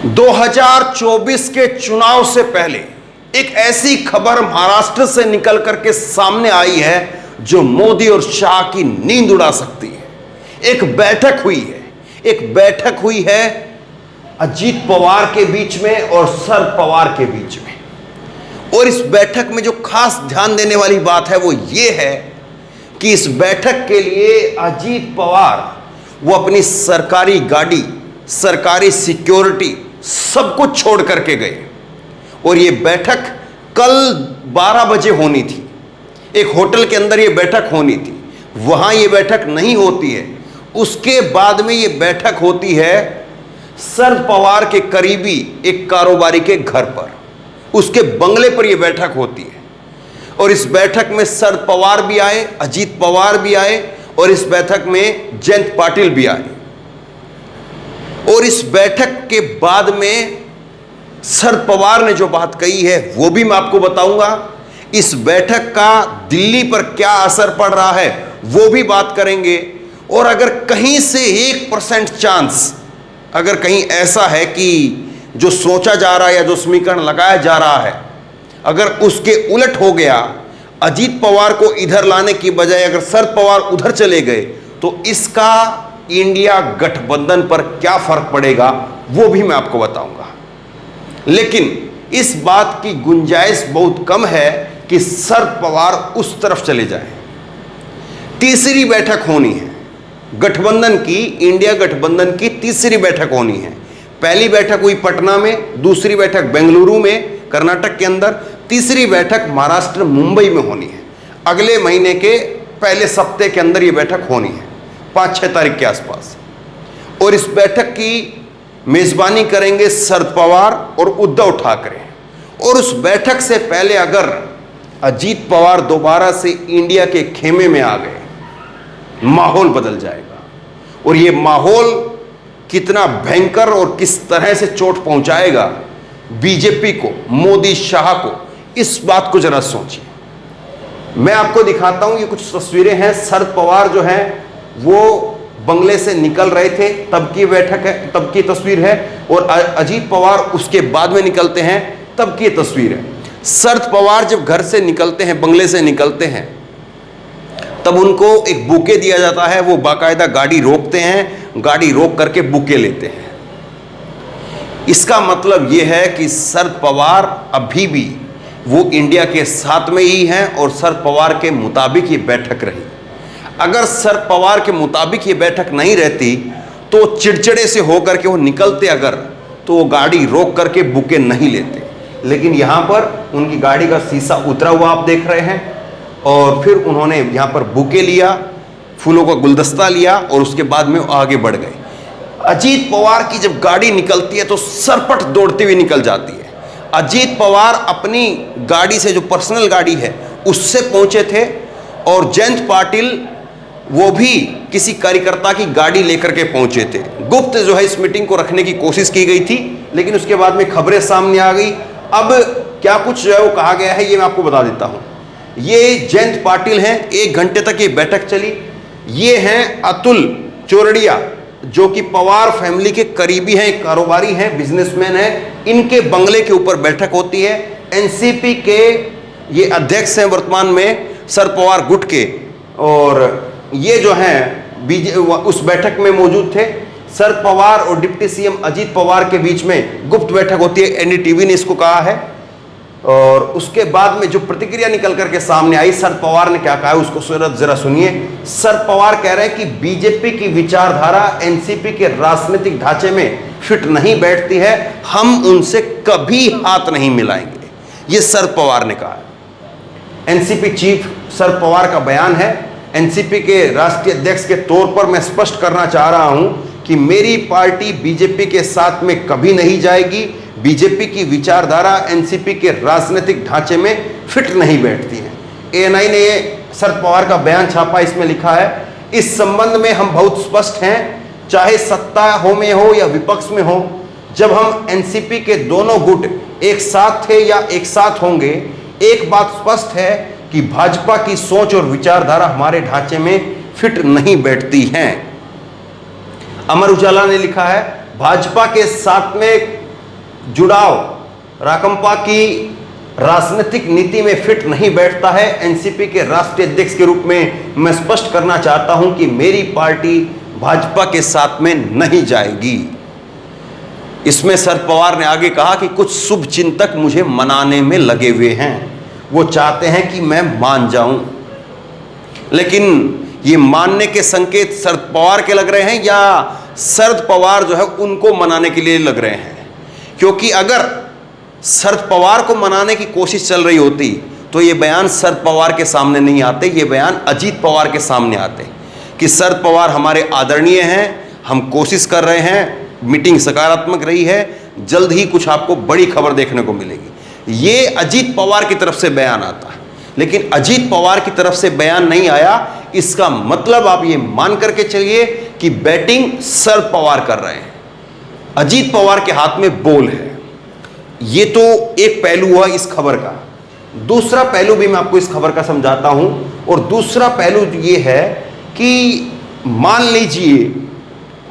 2024 के चुनाव से पहले एक ऐसी खबर महाराष्ट्र से निकल करके सामने आई है जो मोदी और शाह की नींद उड़ा सकती है। एक बैठक हुई है अजीत पवार के बीच में और शरद पवार के बीच में। और इस बैठक में जो खास ध्यान देने वाली बात है वो ये है कि इस बैठक के लिए अजीत पवार वो अपनी सरकारी गाड़ी, सरकारी सिक्योरिटी सब कुछ छोड़ करके गए। और ये बैठक कल 12 बजे होनी थी, एक होटल के अंदर ये बैठक होनी थी, वहां ये बैठक नहीं होती है। उसके बाद में ये बैठक होती है शरद पवार के करीबी एक कारोबारी के घर पर, उसके बंगले पर ये बैठक होती है। और इस बैठक में शरद पवार भी आए, अजीत पवार भी आए और इस बैठक में जयंत पाटिल भी आए। और इस बैठक के बाद में शरद पवार ने जो बात कही है वो भी मैं आपको बताऊंगा। इस बैठक का दिल्ली पर क्या असर पड़ रहा है वो भी बात करेंगे। और अगर कहीं से 1% चांस, अगर कहीं ऐसा है कि जो सोचा जा रहा है या जो समीकरण लगाया जा रहा है अगर उसके उलट हो गया, अजीत पवार को इधर लाने की बजाय अगर शरद पवार उधर चले गए, तो इसका इंडिया गठबंधन पर क्या फर्क पड़ेगा वो भी मैं आपको बताऊंगा। लेकिन इस बात की गुंजाइश बहुत कम है कि शरद पवार उस तरफ चले जाएं। तीसरी बैठक होनी है गठबंधन की, इंडिया गठबंधन की तीसरी बैठक होनी है। पहली बैठक हुई पटना में, दूसरी बैठक बेंगलुरु में कर्नाटक के अंदर, तीसरी बैठक महाराष्ट्र मुंबई में होनी है। अगले महीने के पहले सप्ताह के अंदर ये बैठक होनी है, 5-6 तारीख के आसपास। और इस बैठक की मेजबानी करेंगे शरद पवार और उद्धव ठाकरे। और उस बैठक से पहले अगर अजीत पवार दोबारा से इंडिया के खेमे में आ गए, माहौल बदल जाएगा। और ये माहौल कितना भयंकर और किस तरह से चोट पहुंचाएगा बीजेपी को, मोदी शाह को, इस बात को जरा सोचिए। मैं आपको दिखाता हूं, ये कुछ तस्वीरें हैं। शरद पवार जो हैं वो बंगले से निकल रहे थे, तब की बैठक है, तब की तस्वीर है। और अजीत पवार उसके बाद में निकलते हैं, तब की तस्वीर है। शरद पवार जब घर से निकलते हैं, बंगले से निकलते हैं, तब उनको एक बुके दिया जाता है। वो बाकायदा गाड़ी रोकते हैं, गाड़ी रोक करके बुके लेते हैं। इसका मतलब यह है कि शरद पवार अभी भी वो इंडिया के साथ में ही हैं और शरद पवार के मुताबिक ये बैठक रही। अगर शरद पवार के मुताबिक ये बैठक नहीं रहती तो चिड़चिड़े से होकर के वो निकलते, अगर तो वो गाड़ी रोक करके बुके नहीं लेते। लेकिन यहाँ पर उनकी गाड़ी का शीशा उतरा हुआ आप देख रहे हैं। और फिर उन्होंने यहाँ पर बुके लिया, फूलों का गुलदस्ता लिया और उसके बाद में आगे बढ़ गए। अजीत पवार की जब गाड़ी निकलती है तो सरपट दौड़ती हुई निकल जाती है। अजीत पवार अपनी गाड़ी से, जो पर्सनल गाड़ी है, उससे पहुंचे थे। और जयंत पाटिल वो भी किसी कार्यकर्ता की गाड़ी लेकर के पहुंचे थे। गुप्त जो है इस मीटिंग को रखने की कोशिश की गई थी, लेकिन उसके बाद में खबरें सामने आ गई। अब क्या कुछ जो है वो कहा गया है ये मैं आपको बता देता हूं। ये जयंत पाटिल हैं, 1 घंटे तक ये बैठक चली। ये हैं अतुल चोरडिया, जो कि पवार फैमिली के करीबी हैं, कारोबारी हैं, बिजनेसमैन हैं। इनके बंगले के ऊपर बैठक होती है। एनसीपी के ये अध्यक्ष हैं वर्तमान में, शरद पवार गुट के। और ये जो हैं उस बैठक में मौजूद थे। शरद पवार और डिप्टी सीएम अजीत पवार के बीच में गुप्त बैठक होती है, एनडीटीवी ने इसको कहा है। और उसके बाद में जो प्रतिक्रिया निकल करके सामने आई, शरद पवार ने क्या कहा है उसको जरा सुनिए। शरद पवार कह रहे हैं कि बीजेपी की विचारधारा एनसीपी के राजनीतिक ढांचे में फिट नहीं बैठती है, हम उनसे कभी हाथ नहीं मिलाएंगे, ये शरद पवार ने कहा है। एनसीपी चीफ शरद पवार का बयान है। एनसीपी के राष्ट्रीय अध्यक्ष के तौर पर मैं स्पष्ट करना चाह रहा हूं कि मेरी पार्टी बीजेपी के साथ में कभी नहीं जाएगी। बीजेपी की विचारधारा एनसीपी के राजनीतिक ढांचे में फिट नहीं बैठती है। एएनआई ने ये शरद पवार का बयान छापा, इसमें लिखा है, इस संबंध में हम बहुत स्पष्ट हैं, चाहे सत्ता हो में हो या विपक्ष में हो। जब हम एनसीपी के दोनों गुट एक साथ थे या एक साथ होंगे, एक बात स्पष्ट है कि भाजपा की सोच और विचारधारा हमारे ढांचे में फिट नहीं बैठती हैं। अमर उजाला ने लिखा है, भाजपा के साथ में जुड़ाव राकांपा की राजनीतिक नीति में फिट नहीं बैठता है। एनसीपी के राष्ट्रीय अध्यक्ष के रूप में मैं स्पष्ट करना चाहता हूं कि मेरी पार्टी भाजपा के साथ में नहीं जाएगी। इसमें शरद पवार ने आगे कहा कि कुछ शुभ चिंतक मुझे मनाने में लगे हुए हैं, वो चाहते हैं कि मैं मान जाऊं, लेकिन ये मानने के संकेत शरद पवार के लग रहे हैं या शरद पवार जो है उनको मनाने के लिए लग रहे हैं? क्योंकि अगर शरद पवार को मनाने की कोशिश चल रही होती तो ये बयान शरद पवार के सामने नहीं आते, ये बयान अजीत पवार के सामने आते कि शरद पवार हमारे आदरणीय हैं, हम कोशिश कर रहे हैं, मीटिंग सकारात्मक रही है, जल्द ही कुछ आपको बड़ी खबर देखने को मिलेगी। ये अजीत पवार की तरफ से बयान आता है, लेकिन अजीत पवार की तरफ से बयान नहीं आया। इसका मतलब आप ये मान करके चलिए कि बैटिंग शरद पवार कर रहे हैं, अजीत पवार के हाथ में बॉल है। ये तो एक पहलू हुआ इस खबर का। दूसरा पहलू भी मैं आपको इस खबर का समझाता हूं, और दूसरा पहलू ये है कि मान लीजिए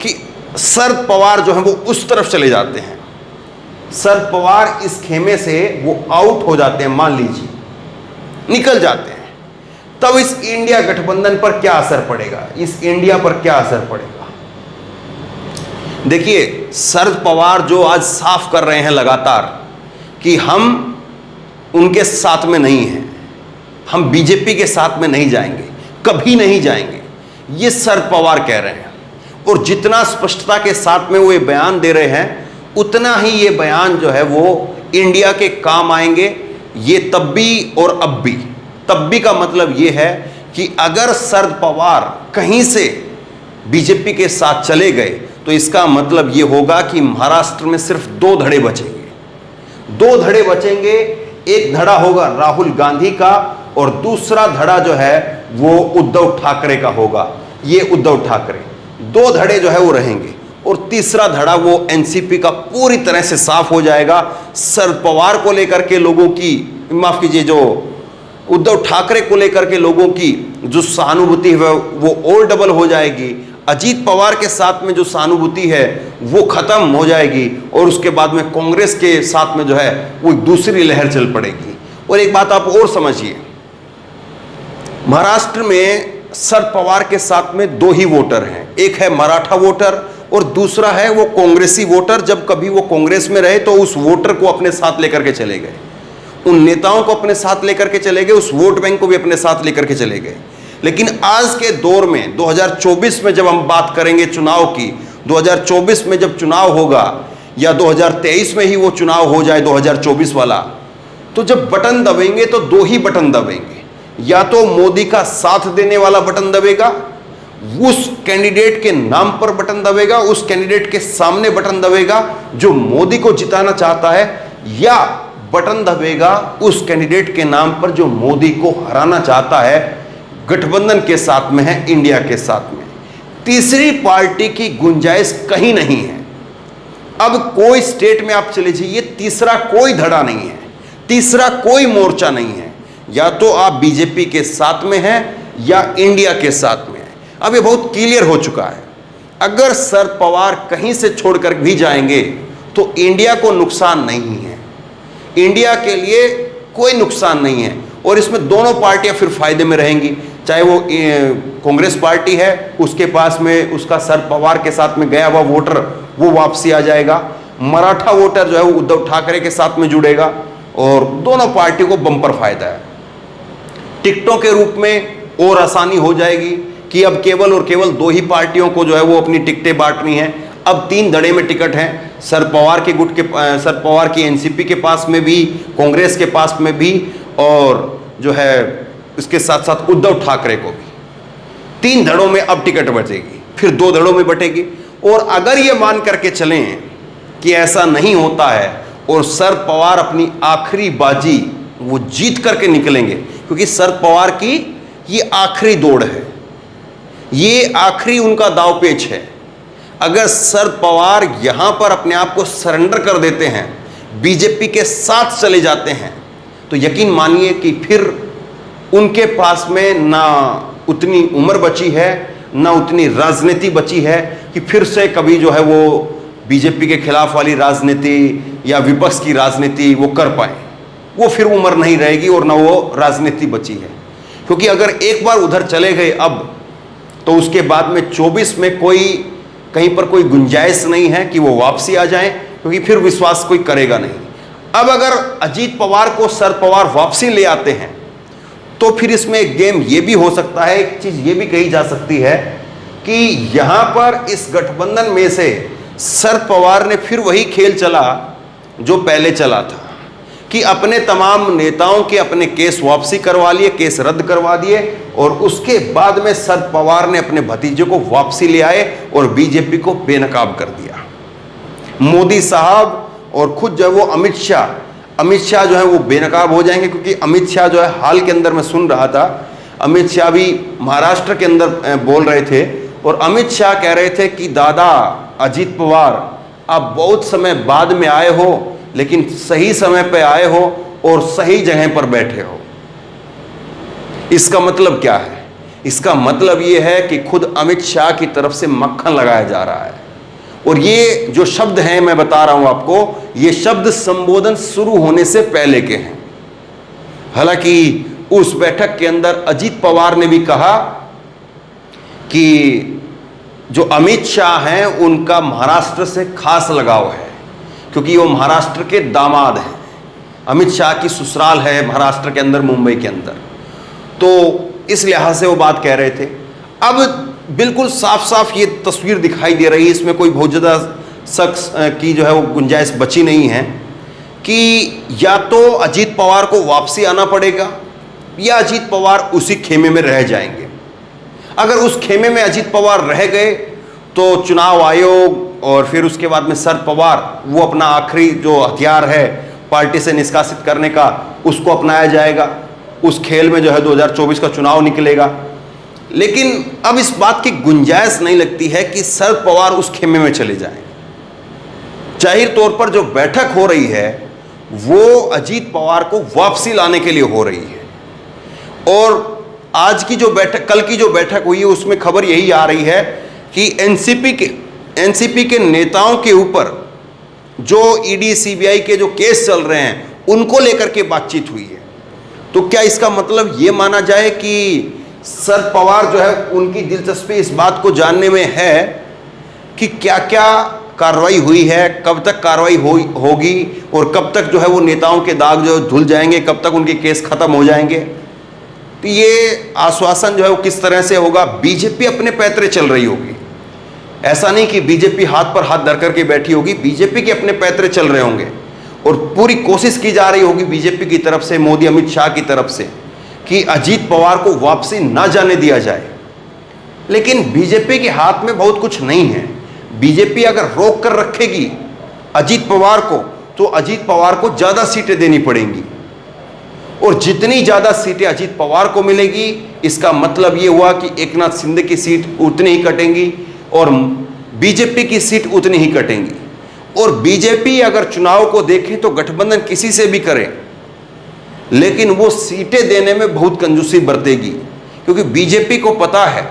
कि शरद पवार जो है वो उस तरफ चले जाते हैं, शरद पवार इस खेमे से वो आउट हो जाते हैं, मान लीजिए निकल जाते हैं, तब इस इंडिया गठबंधन पर क्या असर पड़ेगा, इस इंडिया पर क्या असर पड़ेगा? देखिए, शरद पवार जो आज साफ कर रहे हैं लगातार कि हम उनके साथ में नहीं हैं, हम बीजेपी के साथ में नहीं जाएंगे, कभी नहीं जाएंगे, ये शरद पवार कह रहे हैं। और जितना स्पष्टता के साथ में वो ये बयान दे रहे हैं, उतना ही ये बयान जो है वो इंडिया के काम आएंगे। ये तब भी और अब भी। तब भी का मतलब ये है कि अगर शरद पवार कहीं से बीजेपी के साथ चले गए तो इसका मतलब ये होगा कि महाराष्ट्र में सिर्फ दो धड़े बचेंगे, दो धड़े बचेंगे। एक धड़ा होगा राहुल गांधी का और दूसरा धड़ा जो है वो उद्धव ठाकरे का होगा। ये उद्धव ठाकरे, दो धड़े जो है वो रहेंगे, और तीसरा धड़ा वो एनसीपी का पूरी तरह से साफ हो जाएगा। शरद पवार को लेकर के लोगों की, माफ कीजिए, जो उद्धव ठाकरे को लेकर के लोगों की जो सहानुभूति है वो और डबल हो जाएगी। अजीत पवार के साथ में जो सहानुभूति है वो खत्म हो जाएगी, और उसके बाद में कांग्रेस के साथ में जो है वो दूसरी लहर चल पड़ेगी। और एक बात आप और समझिए, महाराष्ट्र में शरद पवार के साथ में दो ही वोटर हैं, एक है मराठा वोटर और दूसरा है वो कांग्रेसी वोटर। जब कभी वो कांग्रेस में रहे तो उस वोटर को अपने साथ लेकर के चले गए, उन नेताओं को अपने साथ लेकर के चले गए, उस वोट बैंक को भी अपने साथ लेकर के चले गए। लेकिन आज के दौर में 2024 में जब हम बात करेंगे चुनाव की, 2024 में जब चुनाव होगा या 2023 में ही वो चुनाव हो जाए 2024 वाला, तो जब बटन दबेंगे तो दो ही बटन दबेंगे। या तो मोदी का साथ देने वाला बटन दबेगा, उस कैंडिडेट के नाम पर बटन दबेगा, उस कैंडिडेट के सामने बटन दबेगा जो मोदी को जिताना चाहता है, या बटन दबेगा उस कैंडिडेट के नाम पर जो मोदी को हराना चाहता है, गठबंधन के साथ में है, इंडिया के साथ में। तीसरी पार्टी की गुंजाइश कहीं नहीं है। अब कोई स्टेट में आप चले जाइए, तीसरा कोई धड़ा नहीं है, तीसरा कोई मोर्चा नहीं है। या तो आप बीजेपी के साथ में हैं या इंडिया के साथ में हैं। अब ये बहुत क्लियर हो चुका है। अगर शरद पवार कहीं से छोड़कर भी जाएंगे तो इंडिया को नुकसान नहीं है, इंडिया के लिए कोई नुकसान नहीं है, और इसमें दोनों पार्टियां फिर फायदे में रहेंगी। चाहे वो कांग्रेस पार्टी है, उसके पास में उसका शरद पवार के साथ में गया हुआ वोटर वो वापसी आ जाएगा, मराठा वोटर जो है वो उद्धव ठाकरे के साथ में जुड़ेगा, और दोनों पार्टी को बम्पर फायदा है। टिकटों के रूप में और आसानी हो जाएगी कि अब केवल और केवल दो ही पार्टियों को जो है वो अपनी टिकटें बांटनी है। अब 3 धड़े में टिकट हैं, शरद पवार के गुट के, शरद पवार की एनसीपी के पास में भी, कांग्रेस के पास में भी, और जो है इसके साथ साथ उद्धव ठाकरे को भी। 3 धड़ों में अब टिकट बचेगी, फिर 2 धड़ों में बटेगी। और अगर ये मान करके चलें कि ऐसा नहीं होता है और शरद पवार अपनी आखिरी बाजी वो जीत करके निकलेंगे, क्योंकि शरद पवार की ये आखिरी दौड़ है, ये आखिरी उनका दावपेच है। अगर शरद पवार यहां पर अपने आप को सरेंडर कर देते हैं, बीजेपी के साथ चले जाते हैं, तो यकीन मानिए कि फिर उनके पास में ना उतनी उम्र बची है, ना उतनी राजनीति बची है कि फिर से कभी जो है वो बीजेपी के खिलाफ वाली राजनीति या विपक्ष की राजनीति वो कर पाए। वो फिर उम्र नहीं रहेगी और ना वो राजनीति बची है, क्योंकि अगर एक बार उधर चले गए अब, तो उसके बाद में 24 में कोई कहीं पर कोई गुंजाइश नहीं है कि वो वापसी आ जाएं, क्योंकि फिर विश्वास कोई करेगा नहीं। अब अगर अजीत पवार को शरद पवार वापसी ले आते हैं तो फिर इसमें एक गेम ये भी हो सकता है, एक चीज ये भी कही जा सकती है कि यहां पर इस गठबंधन में से शरद पवार ने फिर वही खेल चला जो पहले चला था कि अपने तमाम नेताओं के अपने केस वापसी करवा लिए, केस रद्द करवा दिए, और उसके बाद में शरद पवार ने अपने भतीजे को वापसी ले आए और बीजेपी को बेनकाब कर दिया। मोदी साहब और खुद जो है वो अमित शाह जो है वो बेनकाब हो जाएंगे, क्योंकि अमित शाह जो है हाल के अंदर मैं सुन रहा था, अमित शाह भी महाराष्ट्र के अंदर बोल रहे थे और अमित शाह कह रहे थे कि दादा अजीत पवार आप बहुत समय बाद में आए हो, लेकिन सही समय पे आए हो और सही जगह पर बैठे हो। इसका मतलब क्या है? इसका मतलब यह है कि खुद अमित शाह की तरफ से मक्खन लगाया जा रहा है। और ये जो शब्द हैं मैं बता रहा हूं आपको, ये शब्द संबोधन शुरू होने से पहले के हैं। हालांकि उस बैठक के अंदर अजीत पवार ने भी कहा कि जो अमित शाह हैं उनका महाराष्ट्र से खास लगाव है, क्योंकि वो महाराष्ट्र के दामाद हैं। अमित शाह की ससुराल है महाराष्ट्र के अंदर, मुंबई के अंदर, तो इस लिहाज से वो बात कह रहे थे। अब बिल्कुल साफ साफ ये तस्वीर दिखाई दे रही है, इसमें कोई बहुत ज़्यादा शख्स की जो है वो गुंजाइश बची नहीं है कि या तो अजीत पवार को वापसी आना पड़ेगा या अजीत पवार उसी खेमे में रह जाएंगे। अगर उस खेमे में अजीत पवार रह गए तो चुनाव आयोग और फिर उसके बाद में शरद पवार वो अपना आखिरी जो हथियार है पार्टी से निष्कासित करने का, उसको अपनाया जाएगा। उस खेल में जो है 2024 का चुनाव निकलेगा। लेकिन अब इस बात की गुंजाइश नहीं लगती है कि शरद पवार उस खेमे में चले जाएं। जाहिर तौर पर जो बैठक हो रही है वो अजीत पवार को वापसी लाने के लिए हो रही है। और आज की जो बैठक, कल की जो बैठक हुई है उसमें खबर यही आ रही है कि एनसीपी के नेताओं के ऊपर जो ईडी सीबीआई के जो केस चल रहे हैं उनको लेकर के बातचीत हुई है। तो क्या इसका मतलब ये माना जाए कि शरद पवार जो है उनकी दिलचस्पी इस बात को जानने में है कि क्या क्या कार्रवाई हुई है, कब तक कार्रवाई होगी और कब तक जो है वो नेताओं के दाग जो धुल जाएंगे, कब तक उनके केस खत्म हो जाएंगे? तो ये आश्वासन जो है वो किस तरह से होगा? बीजेपी अपने पैतरे चल रही होगी। ऐसा नहीं कि बीजेपी हाथ पर हाथ धर करके बैठी होगी, बीजेपी के अपने पैतरे चल रहे होंगे और पूरी कोशिश की जा रही होगी बीजेपी की तरफ से, मोदी अमित शाह की तरफ से, कि अजीत पवार को वापसी ना जाने दिया जाए। लेकिन बीजेपी के हाथ में बहुत कुछ नहीं है। बीजेपी अगर रोक कर रखेगी अजीत पवार को तो अजीत पवार को ज़्यादा सीटें देनी पड़ेंगी, और जितनी ज़्यादा सीटें अजीत पवार को मिलेगी इसका मतलब ये हुआ कि एकनाथ शिंदे की सीट उतनी ही कटेंगी और बीजेपी की सीट उतनी ही कटेंगी। और बीजेपी अगर चुनाव को देखे तो गठबंधन किसी से भी करे, लेकिन वो सीटें देने में बहुत कंजूसी बरतेगी, क्योंकि बीजेपी को पता है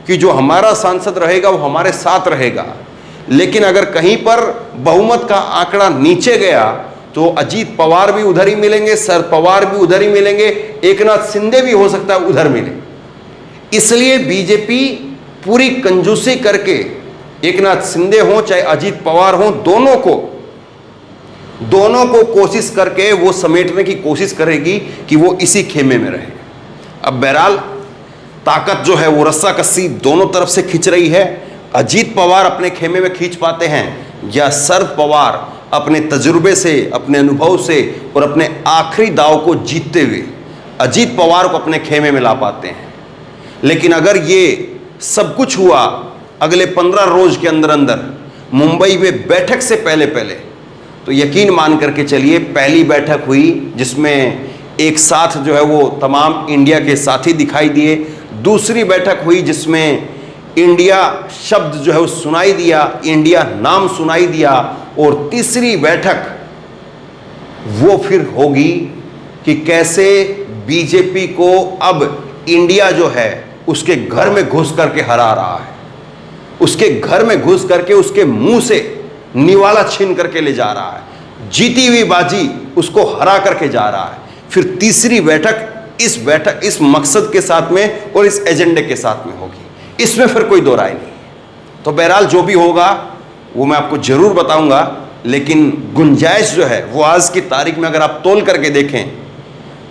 कि जो हमारा सांसद रहेगा वो हमारे साथ रहेगा। लेकिन अगर कहीं पर बहुमत का आंकड़ा नीचे गया तो अजीत पवार भी उधर ही मिलेंगे, शरद पवार भी उधर ही मिलेंगे, एकनाथ शिंदे भी हो सकता है उधर मिले। इसलिए बीजेपी पूरी कंजूसी करके एकनाथ शिंदे हो चाहे अजीत पवार हो, दोनों को कोशिश करके वो समेटने की कोशिश करेगी कि वो इसी खेमे में रहे। अब बहरहाल ताकत जो है वो रस्साकसी दोनों तरफ से खींच रही है। अजीत पवार अपने खेमे में खींच पाते हैं या शरद पवार अपने तजुर्बे से, अपने अनुभव से और अपने आखिरी दाव को जीतते हुए अजीत पवार को अपने खेमे में ला पाते हैं। लेकिन अगर ये सब कुछ हुआ अगले 15 रोज के अंदर अंदर मुंबई में बैठक से पहले तो यकीन मान करके चलिए, पहली बैठक हुई जिसमें एक साथ जो है वो तमाम इंडिया के साथी दिखाई दिए, दूसरी बैठक हुई जिसमें इंडिया शब्द जो है वो सुनाई दिया, इंडिया नाम सुनाई दिया, और तीसरी बैठक वो फिर होगी कि कैसे बीजेपी को अब इंडिया जो है उसके घर में घुस करके हरा रहा है, उसके घर में घुस करके उसके मुंह से निवाला छीन करके ले जा रहा है, जीती हुई बाजी उसको हरा करके जा रहा है। फिर तीसरी बैठक इस मकसद के साथ में और इस एजेंडे के साथ में होगी, इसमें फिर कोई दो राय नहीं। तो बहरहाल जो भी होगा वो मैं आपको जरूर बताऊंगा, लेकिन गुंजाइश जो है वो आज की तारीख में अगर आप तोल करके देखें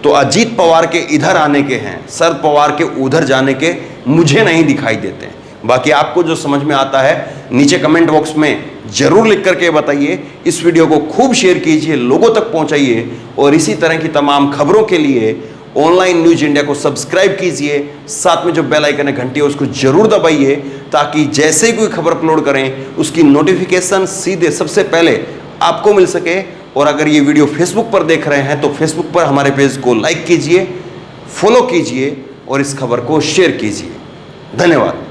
तो अजीत पवार के इधर आने के हैं, शरद पवार के उधर जाने के मुझे नहीं दिखाई देते हैं। बाकी आपको जो समझ में आता है नीचे कमेंट बॉक्स में जरूर लिख करके बताइए। इस वीडियो को खूब शेयर कीजिए, लोगों तक पहुंचाइए, और इसी तरह की तमाम खबरों के लिए ऑनलाइन न्यूज इंडिया को सब्सक्राइब कीजिए। साथ में जो बेल आइकन है घंटी है उसको जरूर दबाइए, ताकि जैसे ही कोई खबर अपलोड करें उसकी नोटिफिकेशन सीधे सबसे पहले आपको मिल सके। और अगर ये वीडियो फेसबुक पर देख रहे हैं तो फेसबुक पर हमारे पेज को लाइक कीजिए, फॉलो कीजिए और इस खबर को शेयर कीजिए। धन्यवाद।